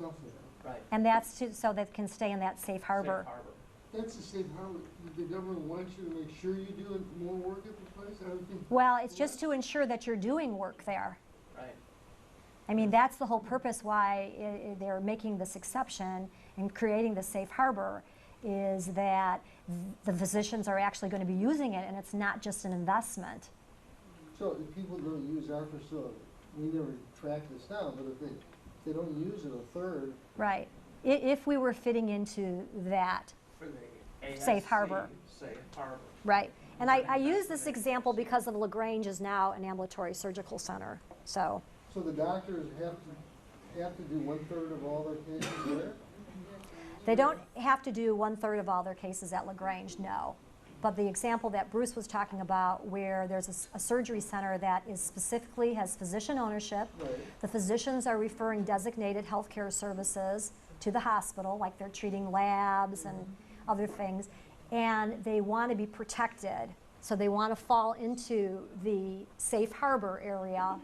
stuff there. Right. And that's so that it can stay in that safe harbor. Safe harbor. That's the safe harbor. The government wants you to make sure you do more work at the place. I don't think. Well, it's just to ensure that you're doing work there. Right. I mean, that's the whole purpose why they're making this exception and creating the safe harbor, is that the physicians are actually going to be using it, and it's not just an investment. So if people don't use our facility, we never track this down, but if they don't use it a third. Right. If we were fitting into that. For the ASC, Safe harbor. Safe harbor. Right. And I use this example because of LaGrange is now an ambulatory surgical center. So So the doctors have to do 1/3 of all their cases there? they don't have to do 1/3 of all their cases at LaGrange, no. But the example that Bruce was talking about, where there's a surgery center that is specifically has physician ownership, Right. the physicians are referring designated healthcare services to the hospital, like they're treating labs and other things, and they want to be protected. So they want to fall into the safe harbor area,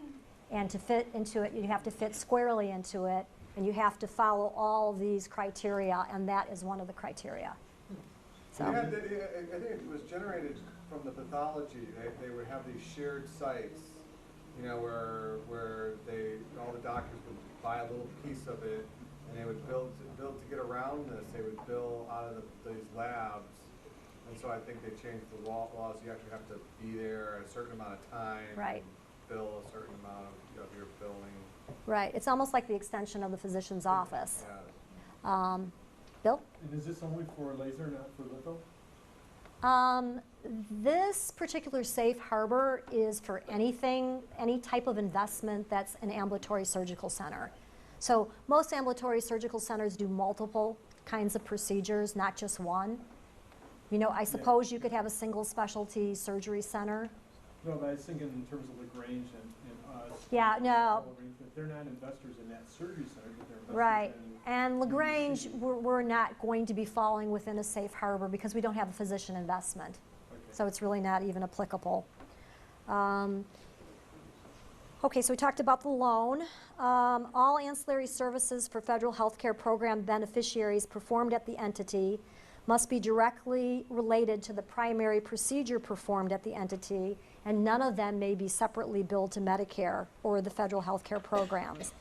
and to fit into it, you have to fit squarely into it, and you have to follow all these criteria, and that is one of the criteria. So. I think it was generated from the pathology. They would have these shared sites, you know, where all the doctors would buy a little piece of it, and they would build to get around this. They would bill out of these labs, and so I think they changed the laws. You actually have to be there a certain amount of time. Right. And bill a certain amount of your billing. Right. It's almost like the extension of the physician's office. Yeah. Bill? And is this only for laser, not for litho? This particular safe harbor is for anything, any type of investment that's an ambulatory surgical center. So most ambulatory surgical centers do multiple kinds of procedures, not just one. You know, I suppose you could have a single specialty surgery center. No, but I was thinking in terms of LaGrange and us. Yeah, no. They're not investors in that surgery center, but they're investors Right. in. And LaGrange, city. we're not going to be falling within a safe harbor because we don't have a physician investment. Okay. So it's really not even applicable. Okay, so we talked about the loan. All ancillary services for federal health care program beneficiaries performed at the entity must be directly related to the primary procedure performed at the entity, and none of them may be separately billed to Medicare or the federal health care programs.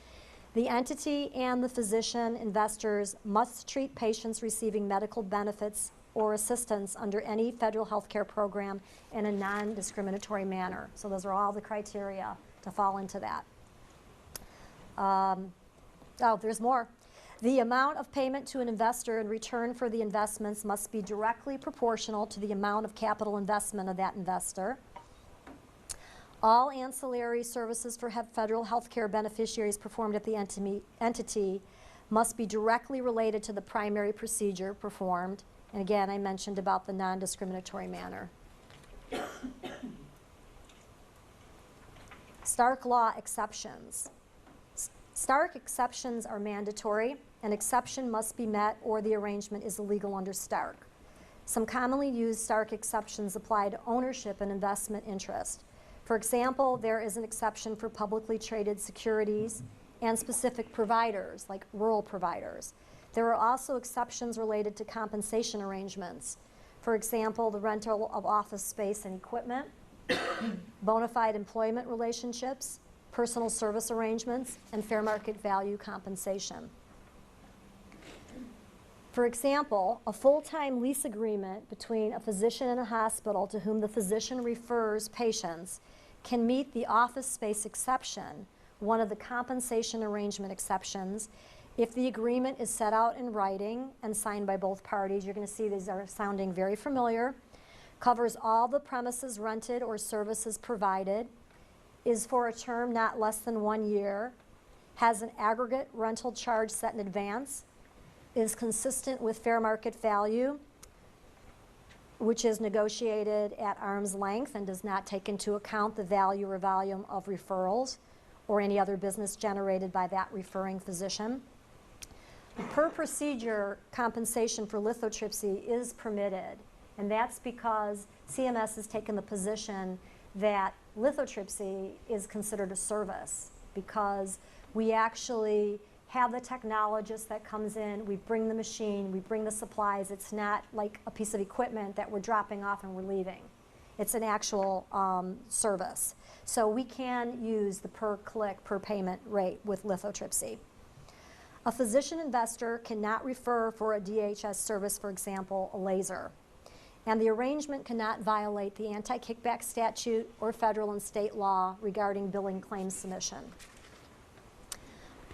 The entity and the physician investors must treat patients receiving medical benefits or assistance under any federal health care program in a non-discriminatory manner. So those are all the criteria to fall into that. Oh, there's more. The amount of payment to an investor in return for the investments must be directly proportional to the amount of capital investment of that investor. All ancillary services for federal health care beneficiaries performed at the entity must be directly related to the primary procedure performed. And again, I mentioned about the non-discriminatory manner. Stark law exceptions. Stark exceptions are mandatory. An exception must be met or the arrangement is illegal under Stark. Some commonly used Stark exceptions apply to ownership and investment interest. For example, there is an exception for publicly traded securities and specific providers, like rural providers. There are also exceptions related to compensation arrangements. For example, the rental of office space and equipment, bona fide employment relationships, personal service arrangements, and fair market value compensation. For example, a full-time lease agreement between a physician and a hospital to whom the physician refers patients can meet the office space exception, one of the compensation arrangement exceptions, if the agreement is set out in writing and signed by both parties. You're going to see these are sounding very familiar. Covers all the premises rented or services provided, is for a term not less than 1 year, has an aggregate rental charge set in advance, is consistent with fair market value, which is negotiated at arm's length and does not take into account the value or volume of referrals or any other business generated by that referring physician. Per procedure compensation for lithotripsy is permitted, and that's because CMS has taken the position that lithotripsy is considered a service because we actually have the technologist that comes in, we bring the machine, we bring the supplies. It's not like a piece of equipment that we're dropping off and we're leaving. It's an actual service. So we can use the per click, per payment rate with lithotripsy. A physician investor cannot refer for a DHS service, for example, a laser. And the arrangement cannot violate the anti-kickback statute or federal and state law regarding billing claims submission.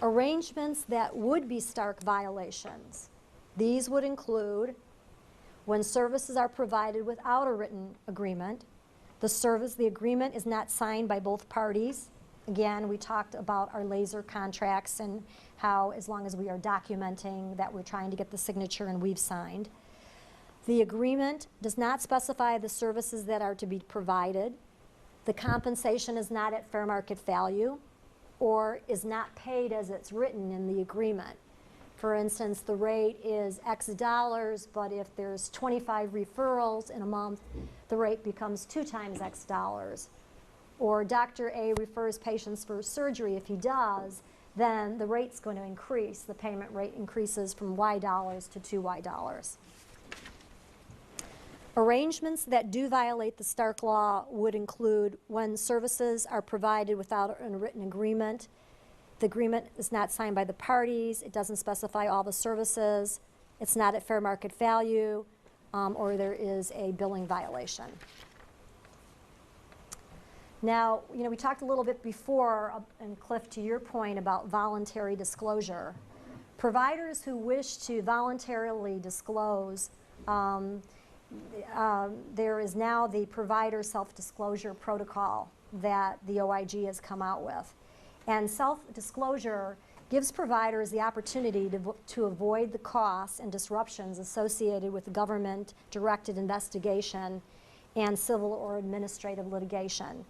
Arrangements that would be Stark violations. These would include when services are provided without a written agreement, the agreement is not signed by both parties. Again, we talked about our laser contracts and how as long as we are documenting that we're trying to get the signature and we've signed. The agreement does not specify the services that are to be provided. The compensation is not at fair market value or is not paid as it's written in the agreement. For instance, the rate is X dollars, but if there's 25 referrals in a month, the rate becomes 2 times X dollars. Or Dr. A refers patients for surgery. If he does, then the rate's going to increase. The payment rate increases from Y dollars to 2Y dollars. Arrangements that do violate the Stark law would include when services are provided without a written agreement. The agreement is not signed by the parties. It doesn't specify all the services. It's not at fair market value, or there is a billing violation. Now, we talked a little bit before, and Cliff, to your point about voluntary disclosure. Providers who wish to voluntarily disclose, there is now the provider self-disclosure protocol that the OIG has come out with. And self-disclosure gives providers the opportunity to avoid the costs and disruptions associated with government-directed investigation and civil or administrative litigation.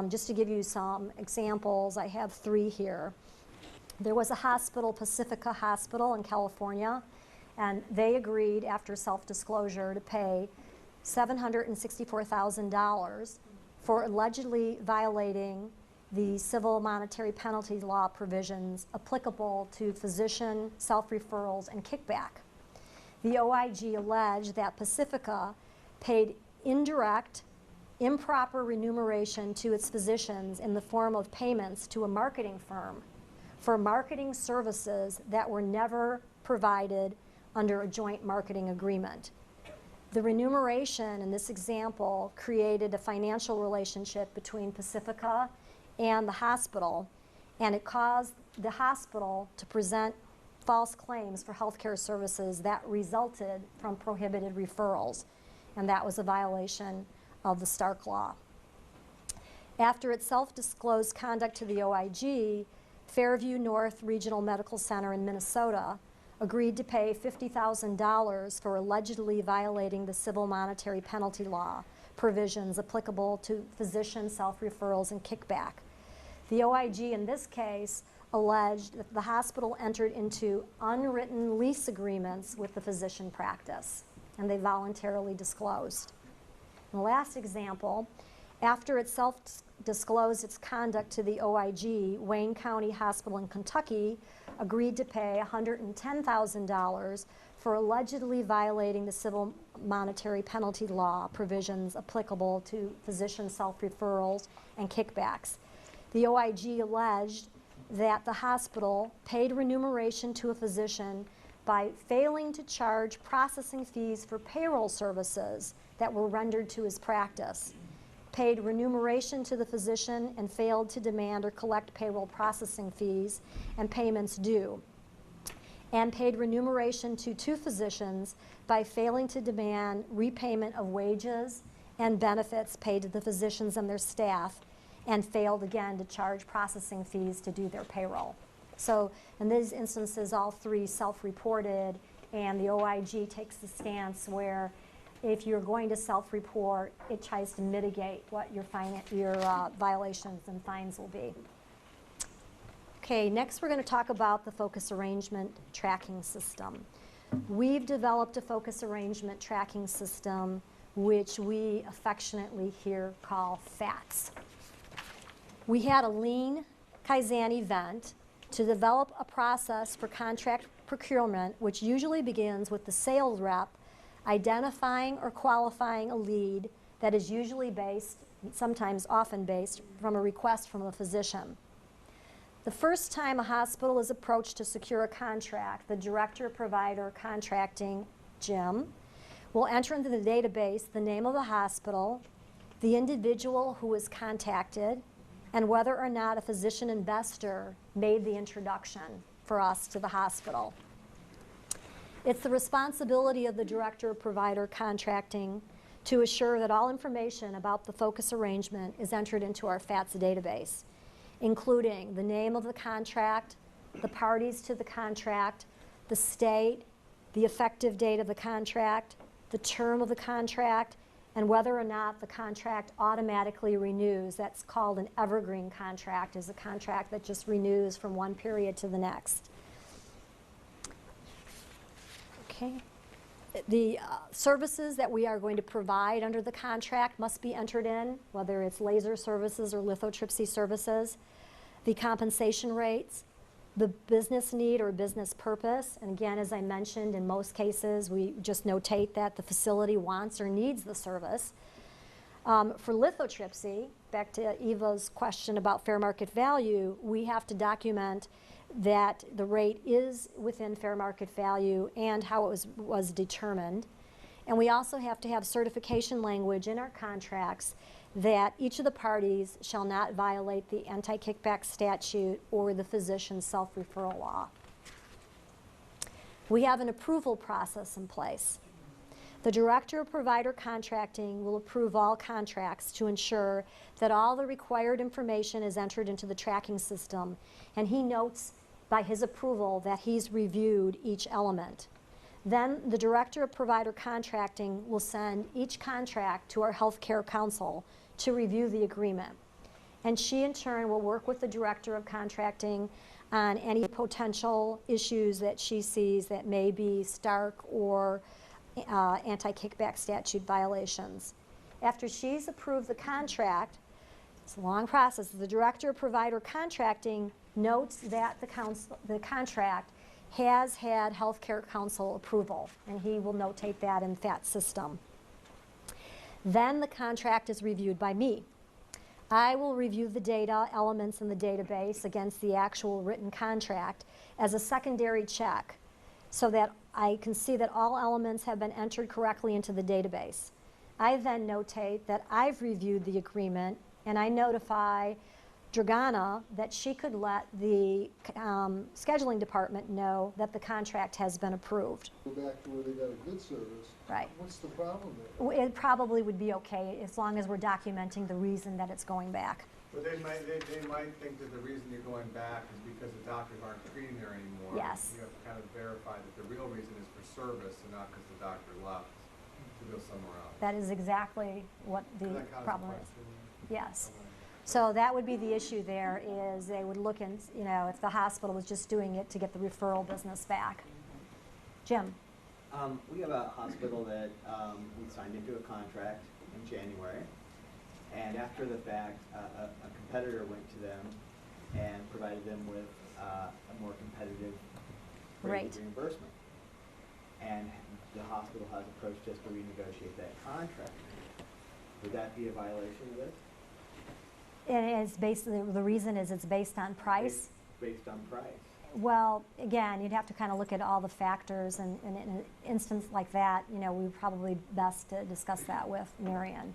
Just to give you some examples, I have 3 here. There was a hospital, Pacifica Hospital in California, and they agreed after self-disclosure to pay $764,000 for allegedly violating the civil monetary penalty law provisions applicable to physician self-referrals and kickback. The OIG alleged that Pacifica paid indirect, improper remuneration to its physicians in the form of payments to a marketing firm for marketing services that were never provided under a joint marketing agreement. The remuneration in this example created a financial relationship between Pacifica and the hospital, and it caused the hospital to present false claims for healthcare services that resulted from prohibited referrals, and that was a violation of the Stark law. After its self-disclosed conduct to the OIG, Fairview North Regional Medical Center in Minnesota agreed to pay $50,000 for allegedly violating the civil monetary penalty law provisions applicable to physician self-referrals and kickback. The OIG in this case alleged that the hospital entered into unwritten lease agreements with the physician practice, and they voluntarily disclosed. And the last example, after it self-disclosed its conduct to the OIG, Wayne County Hospital in Kentucky agreed to pay $110,000 for allegedly violating the civil monetary penalty law provisions applicable to physician self-referrals and kickbacks. The OIG alleged that the hospital paid remuneration to a physician by failing to charge processing fees for payroll services that were rendered to his practice, paid remuneration to the physician and failed to demand or collect payroll processing fees and payments due, and paid remuneration to 2 physicians by failing to demand repayment of wages and benefits paid to the physicians and their staff, and failed again to charge processing fees to do their payroll. So in these instances, all 3 self-reported, and the OIG takes the stance where if you're going to self-report, it tries to mitigate what your violations and fines will be. Okay, next we're going to talk about the focus arrangement tracking system. We've developed a focus arrangement tracking system which we affectionately here call FATS. We had a lean Kaizen event to develop a process for contract procurement, which usually begins with the sales rep identifying or qualifying a lead that is usually based, sometimes often based, from a request from a physician. The first time a hospital is approached to secure a contract, the director of provider contracting, Jim, will enter into the database the name of the hospital, the individual who was contacted, and whether or not a physician investor made the introduction for us to the hospital. It's the responsibility of the director of provider contracting to assure that all information about the focus arrangement is entered into our FATS database, including the name of the contract, the parties to the contract, the state, the effective date of the contract, the term of the contract, and whether or not the contract automatically renews. That's called an evergreen contract, is a contract that just renews from one period to the next. Okay. The services that we are going to provide under the contract must be entered in, whether it's laser services or lithotripsy services, the compensation rates, the business need or business purpose. And again, as I mentioned, in most cases, we just notate that the facility wants or needs the service. For lithotripsy, back to Eva's question about fair market value, we have to document that the rate is within fair market value and how it was determined. And we also have to have certification language in our contracts that each of the parties shall not violate the anti-kickback statute or the physician's self-referral law. We have an approval process in place. The director of provider contracting will approve all contracts to ensure that all the required information is entered into the tracking system, and he notes by his approval that he's reviewed each element. Then the director of provider contracting will send each contract to our healthcare council to review the agreement. And she in turn will work with the director of contracting on any potential issues that she sees that may be Stark or anti-kickback statute violations. After she's approved the contract, it's a long process, the director of provider contracting notes that the contract has had healthcare council approval, and he will notate that in that system. Then the contract is reviewed by me. I will review the data elements in the database against the actual written contract as a secondary check so that I can see that all elements have been entered correctly into the database. I then notate that I've reviewed the agreement, and I notify Dragana that she could let the scheduling department know that the contract has been approved. Go back to where they got a good service. Right. What's the problem there? It probably would be okay as long as we're documenting the reason that it's going back. But they might think that the reason you're going back is because the doctors aren't treating there anymore. Yes. You have to kind of verify that the real reason is for service and not because the doctor left to go somewhere else. That is exactly what the That kind of problem is. question. Yes. So that would be the issue there, is they would look and, you know, if the hospital was just doing it to get the referral business back. Jim? We have a hospital that we signed into a contract in January, and after the fact, a competitor went to them and provided them with a more competitive rate of reimbursement. And the hospital has approached us to renegotiate that contract. Would that be a violation of this? It is basically, the reason is it's based on price. Based on price. Well, again, you'd have to kind of look at all the factors, and in an instance like that, you know, we probably best to discuss that with Marion.